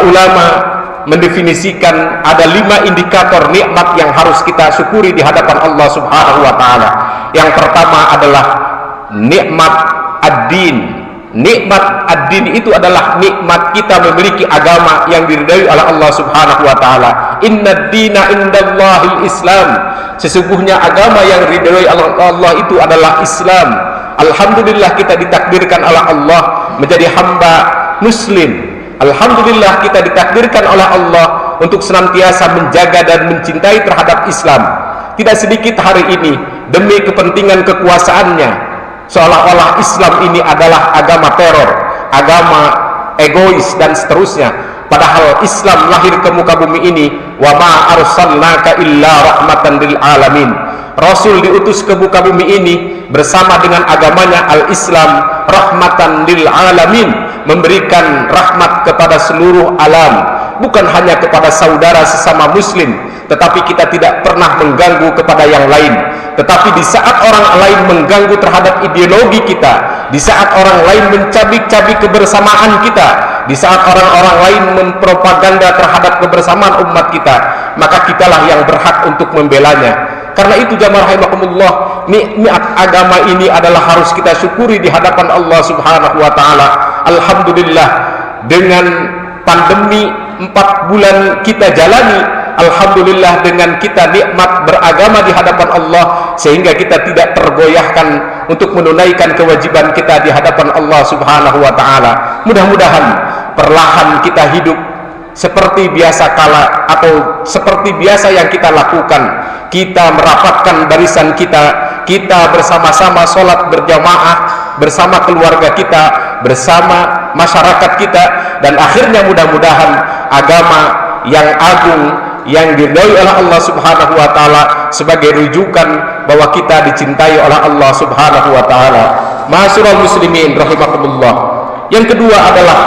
ulama mendefinisikan ada 5 indikator nikmat yang harus kita syukuri di hadapan Allah Subhanahu wa taala. Yang pertama adalah nikmat ad-din. Nikmat ad-din itu adalah nikmat kita memiliki agama yang diridai oleh Allah Subhanahu wa taala. Inna dina indallahil Islam. Sesungguhnya agama yang diridai oleh Allah itu adalah Islam. Alhamdulillah kita ditakdirkan oleh Allah menjadi hamba muslim. Alhamdulillah kita ditakdirkan oleh Allah untuk senantiasa menjaga dan mencintai terhadap Islam. Tidak sedikit hari ini demi kepentingan kekuasaannya seolah-olah Islam ini adalah agama teror, agama egois dan seterusnya. Padahal Islam lahir ke muka bumi ini, wa ma arsalnaka illa rahmatan lil alamin. Rasul diutus ke muka bumi ini bersama dengan agamanya al-Islam, rahmatan lil alamin, memberikan rahmat kepada seluruh alam, bukan hanya kepada saudara sesama muslim, tetapi kita tidak pernah mengganggu kepada yang lain. Tetapi di saat orang lain mengganggu terhadap ideologi kita, di saat orang lain mencabik-cabik kebersamaan kita, di saat orang-orang lain mempropaganda terhadap kebersamaan umat kita, maka kitalah yang berhak untuk membelanya. Karena itu jamaah rahimakumullah, nikmat agama ini adalah harus kita syukuri di hadapan Allah Subhanahu wa taala. Alhamdulillah, dengan pandemi 4 bulan kita jalani, alhamdulillah dengan kita nikmat beragama di hadapan Allah, sehingga kita tidak tergoyahkan untuk menunaikan kewajiban kita di hadapan Allah Subhanahu wa taala. Mudah-mudahan perlahan kita hidup seperti biasa kala atau seperti biasa yang kita lakukan. Kita merapatkan barisan kita bersama-sama sholat berjamaah bersama keluarga kita, bersama masyarakat kita, dan akhirnya mudah-mudahan agama yang agung yang diridhai oleh Allah Subhanahu wa taala sebagai rujukan bahwa kita dicintai oleh Allah Subhanahu wa taala. Ma'asyiral muslimin rahimakumullah. Yang kedua adalah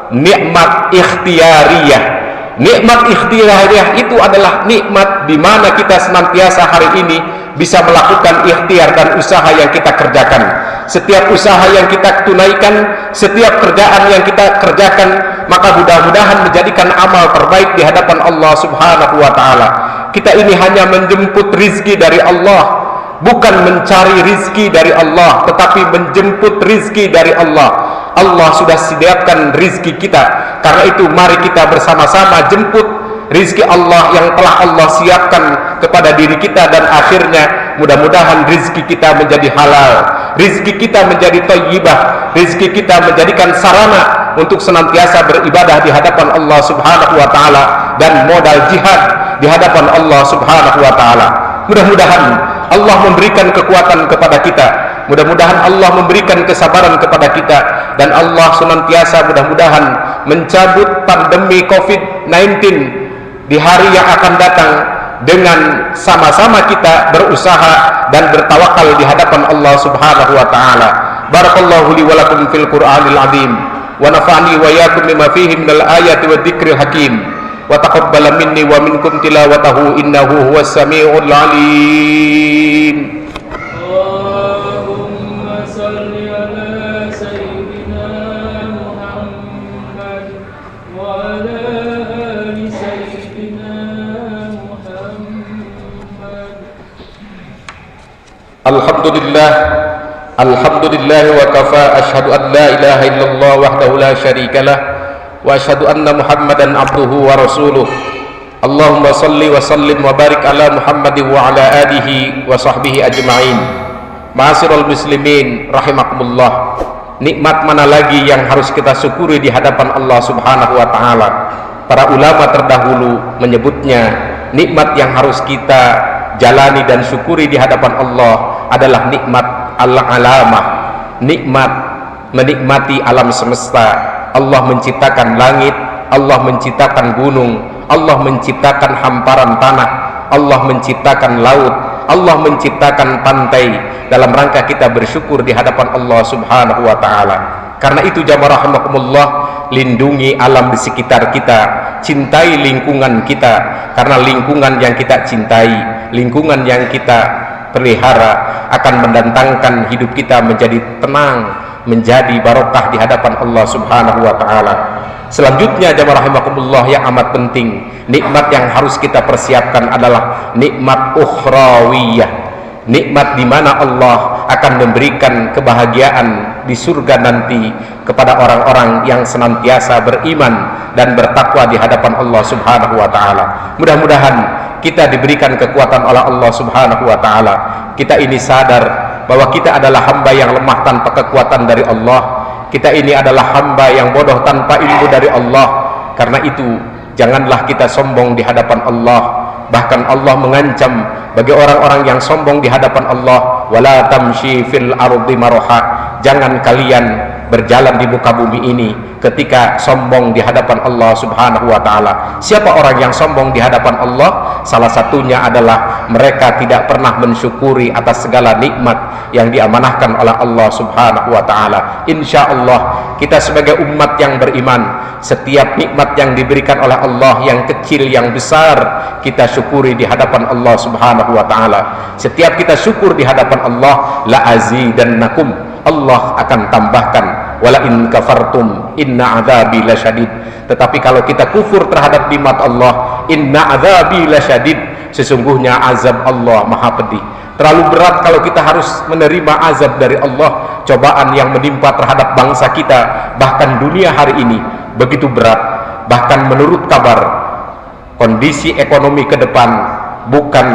nikmat ikhtiyariyah. Nikmat ikhtiyariyah itu adalah nikmat di mana kita senantiasa hari ini bisa melakukan ikhtiar dan usaha yang kita kerjakan. Setiap usaha yang kita tunaikan, setiap kerjaan yang kita kerjakan, maka mudah-mudahan menjadikan amal terbaik di hadapan Allah Subhanahu wa taala. Kita ini hanya menjemput rizki dari Allah, bukan mencari rizki dari Allah, tetapi menjemput rizki dari Allah. Allah sudah sediakan rizki kita. Karena itu mari kita bersama-sama jemput rizki Allah yang telah Allah siapkan kepada diri kita, dan akhirnya mudah-mudahan rizki kita menjadi halal, rizki kita menjadi thayyibah, rizki kita menjadikan sarana untuk senantiasa beribadah di hadapan Allah Subhanahu wa taala dan modal jihad di hadapan Allah Subhanahu wa taala. Mudah-mudahan Allah memberikan kekuatan kepada kita, mudah-mudahan Allah memberikan kesabaran kepada kita, dan Allah senantiasa mudah-mudahan mencabut pandemi COVID-19 di hari yang akan datang dengan sama-sama kita berusaha dan bertawakal di hadapan Allah Subhanahu wa taala. Barakallahu li wa lakum fil Qur'anil azim wa nafa'ani wa iyyakum bima fihi minal ayati wa dzikril hakim wa taqabbala minni wa minkum tilawatahu innahu huwas samiul alim. Alhamdulillah, alhamdulillah wa kafa, asyhadu an la ilaha illallah wahdahu la syarikalah wa asyhadu anna Muhammadan abduhu wa rasuluh. Allahumma salli wa sallim wa barik ala Muhammadin wa ala alihi wa sahbihi ajma'in. Ma'asyiral muslimin rahimakumullah. Nikmat mana lagi yang harus kita syukuri di hadapan Allah Subhanahu wa taala? Para ulama terdahulu menyebutnya nikmat yang harus kita jalani dan syukuri di hadapan Allah adalah nikmat al-alamah, nikmat menikmati alam semesta. Allah menciptakan langit, Allah menciptakan gunung, Allah menciptakan hamparan tanah, Allah menciptakan laut, Allah menciptakan pantai dalam rangka kita bersyukur di hadapan Allah Subhanahu wa taala. Karena itu jamaah rahimakumullah, lindungi alam di sekitar kita, cintai lingkungan kita, karena lingkungan yang kita cintai, lingkungan yang kita pelihara akan mendatangkan hidup kita menjadi tenang, menjadi barokah di hadapan Allah Subhanahu wa taala. Selanjutnya jamaah rahimakumullah yang amat penting, nikmat yang harus kita persiapkan adalah nikmat ukhrawiyah, nikmat di mana Allah akan memberikan kebahagiaan di surga nanti kepada orang-orang yang senantiasa beriman dan bertakwa di hadapan Allah Subhanahu wa taala. Mudah-mudahan kita diberikan kekuatan oleh Allah Subhanahu wa taala. Kita ini sadar bahwa kita adalah hamba yang lemah tanpa kekuatan dari Allah. Kita ini adalah hamba yang bodoh tanpa ilmu dari Allah. Karena itu janganlah kita sombong di hadapan Allah. Bahkan Allah mengancam bagi orang-orang yang sombong di hadapan Allah, wala tamshi fil ardi maraha, jangan kalian berjalan di muka bumi ini ketika sombong di hadapan Allah Subhanahu wa taala. Siapa orang yang sombong di hadapan Allah? Salah satunya adalah mereka tidak pernah mensyukuri atas segala nikmat yang diamanahkan oleh Allah Subhanahu wa taala. Insyaallah kita sebagai umat yang beriman, setiap nikmat yang diberikan oleh Allah, yang kecil yang besar, kita syukuri di hadapan Allah Subhanahu wa taala. Setiap kita syukur di hadapan Allah, la azidannakum, Allah akan tambahkan, wala in kafartum inna adzabi lasyadid. Tetapi kalau kita kufur terhadap nikmat Allah, inna adzabi lasyadid, sesungguhnya azab Allah maha pedih. Terlalu berat kalau kita harus menerima azab dari Allah. Cobaan yang menimpa terhadap bangsa kita, bahkan dunia hari ini, begitu berat. Bahkan menurut kabar, kondisi ekonomi ke depan bukan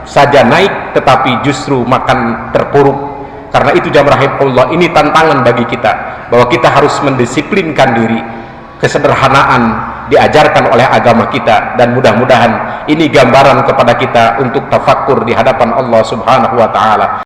saja naik, tetapi justru makan terpuruk. Karena itu jamaah rahimahullah, ini tantangan bagi kita, bahwa kita harus mendisiplinkan diri. Kesederhanaan diajarkan oleh agama kita, dan mudah-mudahan ini gambaran kepada kita untuk tafakkur di hadapan Allah Subhanahu wa taala.